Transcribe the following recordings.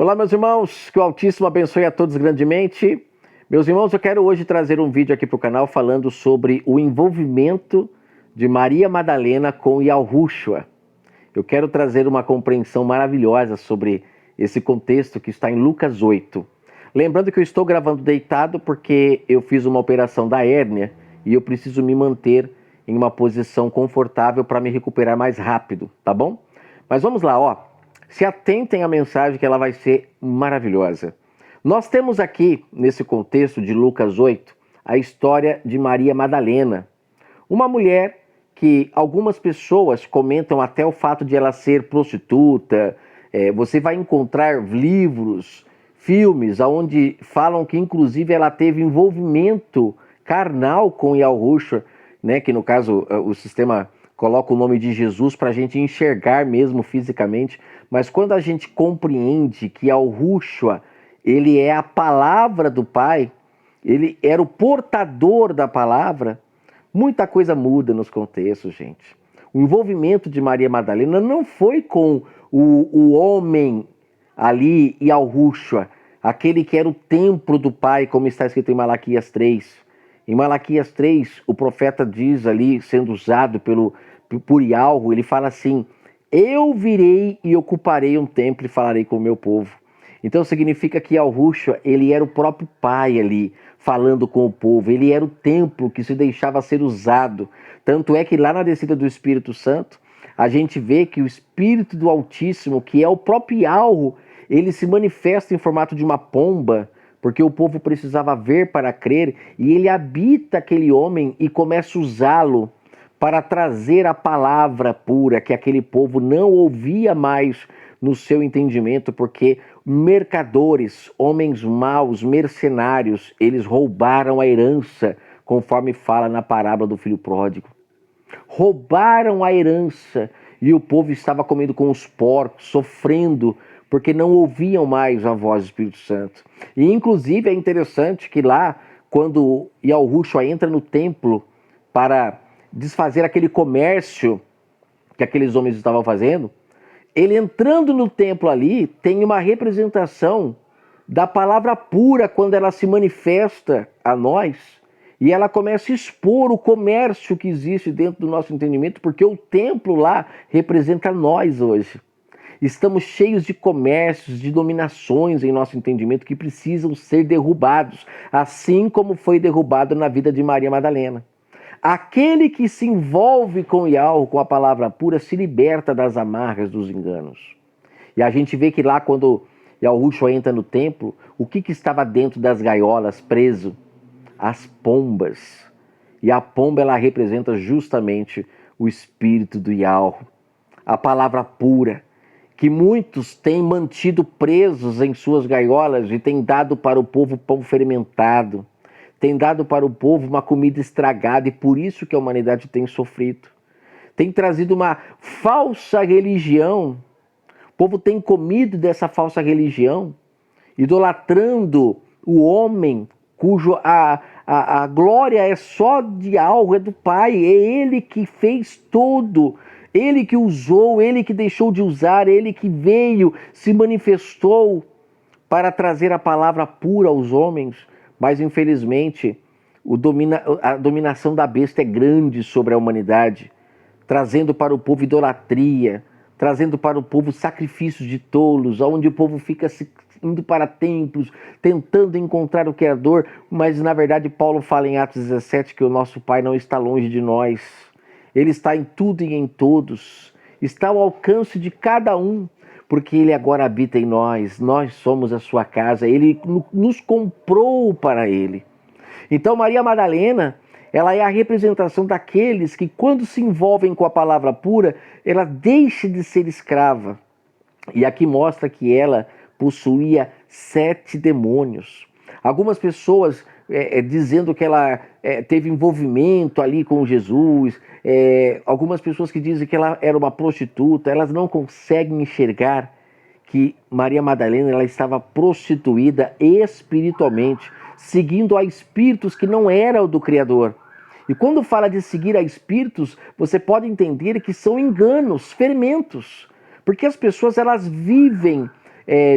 Olá, meus irmãos, que o Altíssimo abençoe a todos grandemente. Meus irmãos, eu quero hoje trazer um vídeo aqui para o canal falando sobre o envolvimento de Maria Madalena com Yahushua. Eu quero trazer uma compreensão maravilhosa sobre esse contexto que está em Lucas 8. Lembrando que eu estou gravando deitado porque eu fiz uma operação da hérnia e eu preciso me manter em uma posição confortável para me recuperar mais rápido, tá bom? Mas vamos lá, ó. Se atentem à mensagem que ela vai ser maravilhosa. Nós temos aqui, nesse contexto de Lucas 8, a história de Maria Madalena. Uma mulher que algumas pessoas comentam até o fato de ela ser prostituta. Você vai encontrar livros, filmes, onde falam que inclusive ela teve envolvimento carnal com Yahushua, né? Que no caso o sistema coloca o nome de Jesus para a gente enxergar mesmo fisicamente, mas quando a gente compreende que Yahushua, ele é a palavra do Pai, ele era o portador da palavra, muita coisa muda nos contextos, gente. O envolvimento de Maria Madalena não foi com o homem ali e Yahushua, aquele que era o templo do Pai, como está escrito em Malaquias 3. Em Malaquias 3, o profeta diz ali, sendo usado por Yahweh, ele fala assim: eu virei e ocuparei um templo e falarei com o meu povo. Então significa que Yahushua, ele era o próprio Pai ali, falando com o povo. Ele era o templo que se deixava ser usado. Tanto é que lá na descida do Espírito Santo, a gente vê que o Espírito do Altíssimo, que é o próprio Yahweh, ele se manifesta em formato de uma pomba, porque o povo precisava ver para crer, e ele habita aquele homem e começa a usá-lo para trazer a palavra pura, que aquele povo não ouvia mais no seu entendimento, porque mercadores, homens maus, mercenários, eles roubaram a herança, conforme fala na parábola do filho pródigo. Roubaram a herança e o povo estava comendo com os porcos, sofrendo, porque não ouviam mais a voz do Espírito Santo. E inclusive é interessante que lá, quando Yahushua entra no templo para desfazer aquele comércio que aqueles homens estavam fazendo, ele entrando no templo ali, tem uma representação da palavra pura quando ela se manifesta a nós, e ela começa a expor o comércio que existe dentro do nosso entendimento, porque o templo lá representa nós hoje. Estamos cheios de comércios, de dominações em nosso entendimento que precisam ser derrubados, assim como foi derrubado na vida de Maria Madalena. Aquele que se envolve com Yahweh, com a palavra pura, se liberta das amarras dos enganos. E a gente vê que lá quando Yahushua entra no templo, o que estava dentro das gaiolas preso? As pombas. E a pomba, ela representa justamente o espírito do Yahweh, a palavra pura, que muitos têm mantido presos em suas gaiolas e têm dado para o povo pão fermentado, tem dado para o povo uma comida estragada, e por isso que a humanidade tem sofrido. Tem trazido uma falsa religião. O povo tem comido dessa falsa religião, idolatrando o homem, cujo a glória é só de algo, é do Pai. É Ele que fez tudo. Ele que usou, Ele que deixou de usar, Ele que veio, se manifestou para trazer a palavra pura aos homens. Mas, infelizmente, a dominação da besta é grande sobre a humanidade, trazendo para o povo idolatria, trazendo para o povo sacrifícios de tolos, onde o povo fica indo para templos, tentando encontrar o Criador, mas, na verdade, Paulo fala em Atos 17 que o nosso Pai não está longe de nós. Ele está em tudo e em todos, está ao alcance de cada um, porque Ele agora habita em nós somos a sua casa, Ele nos comprou para Ele. Então Maria Madalena, ela é a representação daqueles que quando se envolvem com a palavra pura, ela deixa de ser escrava. E aqui mostra que ela possuía 7 demônios. Algumas pessoas dizendo que ela teve envolvimento ali com Jesus, algumas pessoas que dizem que ela era uma prostituta, elas não conseguem enxergar que Maria Madalena, ela estava prostituída espiritualmente, seguindo a espíritos que não eram do Criador. E quando fala de seguir a espíritos, você pode entender que são enganos, fermentos, porque as pessoas elas vivem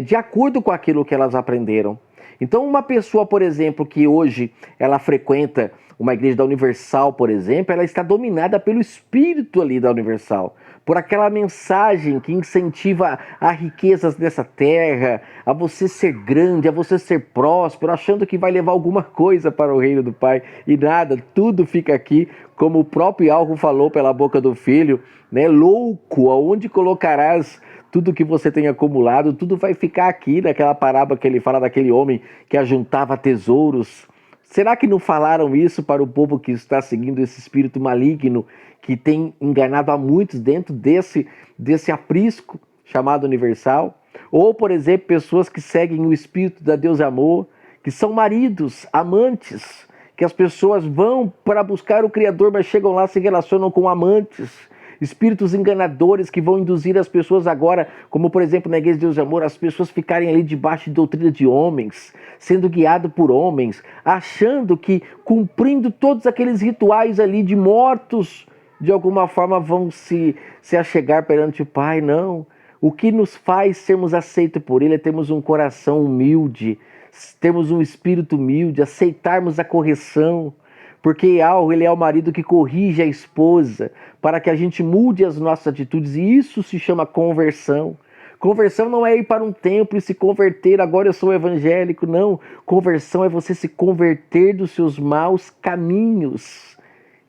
de acordo com aquilo que elas aprenderam. Então, uma pessoa, por exemplo, que hoje ela frequenta uma igreja da Universal, por exemplo, ela está dominada pelo espírito ali da Universal, por aquela mensagem que incentiva a riquezas dessa terra, a você ser grande, a você ser próspero, achando que vai levar alguma coisa para o reino do Pai, e nada, tudo fica aqui, como o próprio Alvo falou pela boca do filho, né? Louco, aonde colocarás tudo que você tem acumulado? Tudo vai ficar aqui, naquela parábola que ele fala daquele homem que ajuntava tesouros. Será que não falaram isso para o povo que está seguindo esse espírito maligno que tem enganado a muitos dentro desse aprisco chamado universal? Ou, por exemplo, pessoas que seguem o espírito da Deus Amor, que são maridos, amantes, que as pessoas vão para buscar o Criador, mas chegam lá e se relacionam com amantes. Espíritos enganadores que vão induzir as pessoas agora, como por exemplo na Igreja de Deus e Amor, as pessoas ficarem ali debaixo de doutrina de homens, sendo guiado por homens, achando que cumprindo todos aqueles rituais ali de mortos, de alguma forma vão se achegar perante o Pai. Não. O que nos faz sermos aceitos por Ele é termos um coração humilde, termos um espírito humilde, aceitarmos a correção. Porque ele é o marido que corrige a esposa para que a gente mude as nossas atitudes. E isso se chama conversão. Conversão não é ir para um templo e se converter, agora eu sou evangélico. Não. Conversão é você se converter dos seus maus caminhos.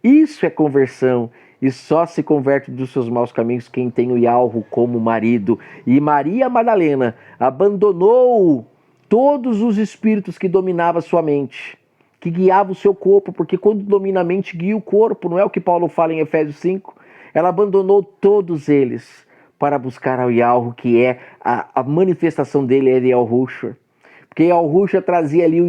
Isso é conversão. E só se converte dos seus maus caminhos quem tem o Yalvo como marido. E Maria Madalena abandonou todos os espíritos que dominavam sua mente, que guiava o seu corpo, porque quando domina a mente, guia o corpo, não é o que Paulo fala em Efésios 5? Ela abandonou todos eles para buscar ao Yalvo, que é a manifestação dele, era Yahushua. Porque Yahushua trazia ali o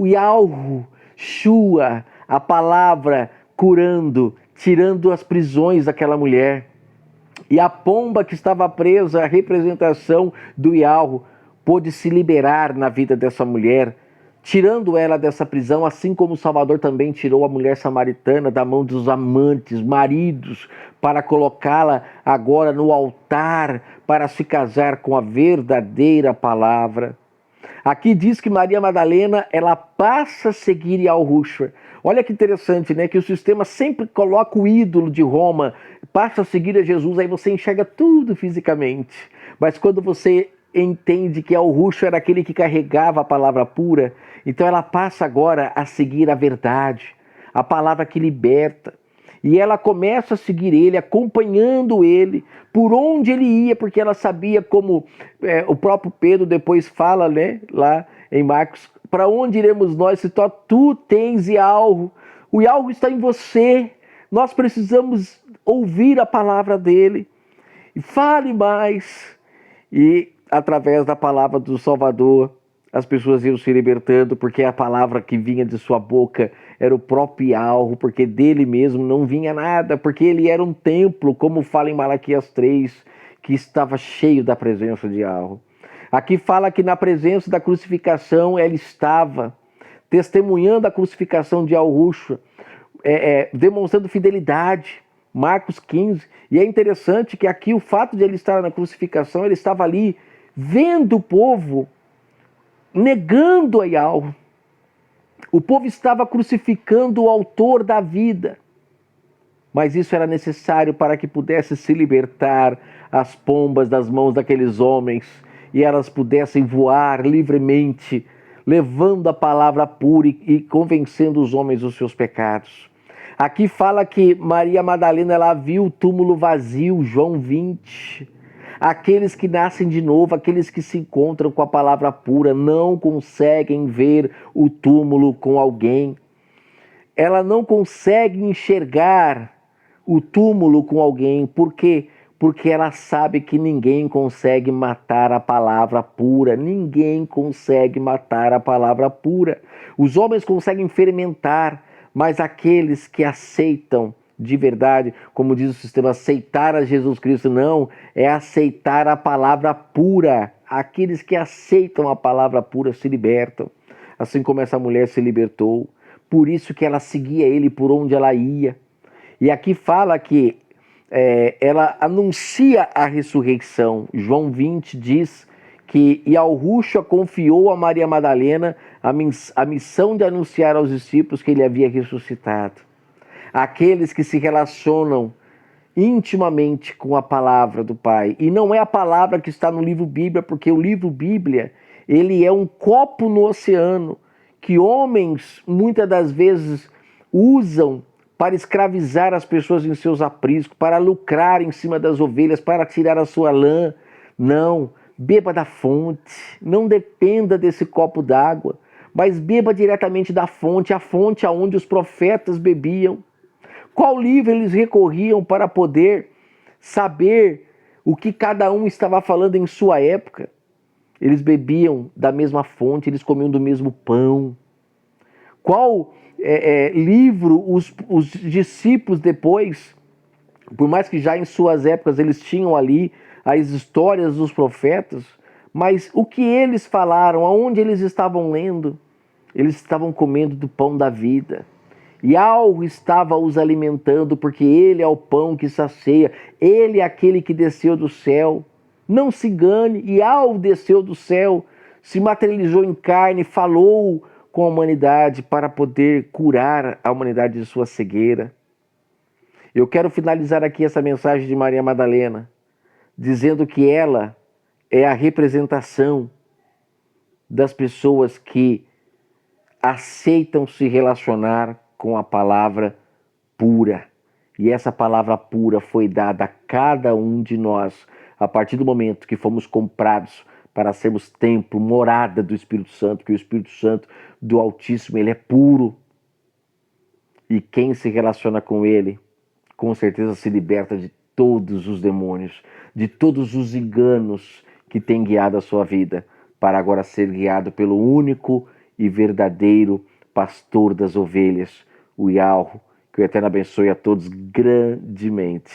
Yalvo, Shua, a palavra curando, tirando as prisões daquela mulher. E a pomba que estava presa, a representação do Yalvo, pôde se liberar na vida dessa mulher, tirando ela dessa prisão, assim como o Salvador também tirou a mulher samaritana da mão dos amantes, maridos, para colocá-la agora no altar, para se casar com a verdadeira palavra. Aqui diz que Maria Madalena, ela passa a seguir Yahushua. Olha que interessante, né? Que o sistema sempre coloca o ídolo de Roma, passa a seguir a Jesus, aí você enxerga tudo fisicamente. Mas quando você entende que Yahushua era aquele que carregava a palavra pura, então ela passa agora a seguir a verdade, a palavra que liberta. E ela começa a seguir ele, acompanhando ele, por onde ele ia, porque ela sabia, como o próprio Pedro depois fala, né, lá em Marcos, para onde iremos nós se tu tens Yalvo? O Yalvo está em você, nós precisamos ouvir a palavra dele. E fale mais. E através da palavra do Salvador, as pessoas iam se libertando, porque a palavra que vinha de sua boca era o próprio Yalvo, porque dele mesmo não vinha nada, porque ele era um templo, como fala em Malaquias 3, que estava cheio da presença de Yalvo. Aqui fala que na presença da crucificação ele estava, testemunhando a crucificação de Yahushua, demonstrando fidelidade. Marcos 15. E é interessante que aqui o fato de ele estar na crucificação, ele estava ali vendo o povo negando a Yalvo. O povo estava crucificando o autor da vida. Mas isso era necessário para que pudesse se libertar as pombas das mãos daqueles homens e elas pudessem voar livremente, levando a palavra pura e convencendo os homens dos seus pecados. Aqui fala que Maria Madalena, ela viu o túmulo vazio, João 20. Aqueles que nascem de novo, aqueles que se encontram com a palavra pura, não conseguem ver o túmulo com alguém. Ela não consegue enxergar o túmulo com alguém. Por quê? Porque ela sabe que ninguém consegue matar a palavra pura. Ninguém consegue matar a palavra pura. Os homens conseguem fermentar, mas aqueles que aceitam de verdade, como diz o sistema, aceitar a Jesus Cristo, não, é aceitar a palavra pura. Aqueles que aceitam a palavra pura se libertam, assim como essa mulher se libertou. Por isso que ela seguia ele por onde ela ia. E aqui fala que ela anuncia a ressurreição. João 20 diz que Yahushua confiou a Maria Madalena a missão de anunciar aos discípulos que ele havia ressuscitado. Aqueles que se relacionam intimamente com a palavra do Pai. E não é a palavra que está no livro Bíblia, porque o livro Bíblia, ele é um copo no oceano que homens muitas das vezes usam para escravizar as pessoas em seus apriscos, para lucrar em cima das ovelhas, para tirar a sua lã. Não, beba da fonte, não dependa desse copo d'água, mas beba diretamente da fonte, a fonte aonde os profetas bebiam. Qual livro eles recorriam para poder saber o que cada um estava falando em sua época? Eles bebiam da mesma fonte, eles comiam do mesmo pão. Qual livro os discípulos depois, por mais que já em suas épocas eles tinham ali as histórias dos profetas, mas o que eles falaram, aonde eles estavam lendo? Eles estavam comendo do pão da vida. E algo estava os alimentando, porque ele é o pão que sacia, ele é aquele que desceu do céu. Não se engane, e algo desceu do céu, se materializou em carne, falou com a humanidade para poder curar a humanidade de sua cegueira. Eu quero finalizar aqui essa mensagem de Maria Madalena, dizendo que ela é a representação das pessoas que aceitam se relacionar com a palavra pura. E essa palavra pura foi dada a cada um de nós a partir do momento que fomos comprados para sermos templo, morada do Espírito Santo, que o Espírito Santo do Altíssimo, ele é puro. E quem se relaciona com ele, com certeza se liberta de todos os demônios, de todos os enganos que tem guiado a sua vida, para agora ser guiado pelo único e verdadeiro pastor das ovelhas, o Yahweh. Que o Eterno abençoe a todos grandemente.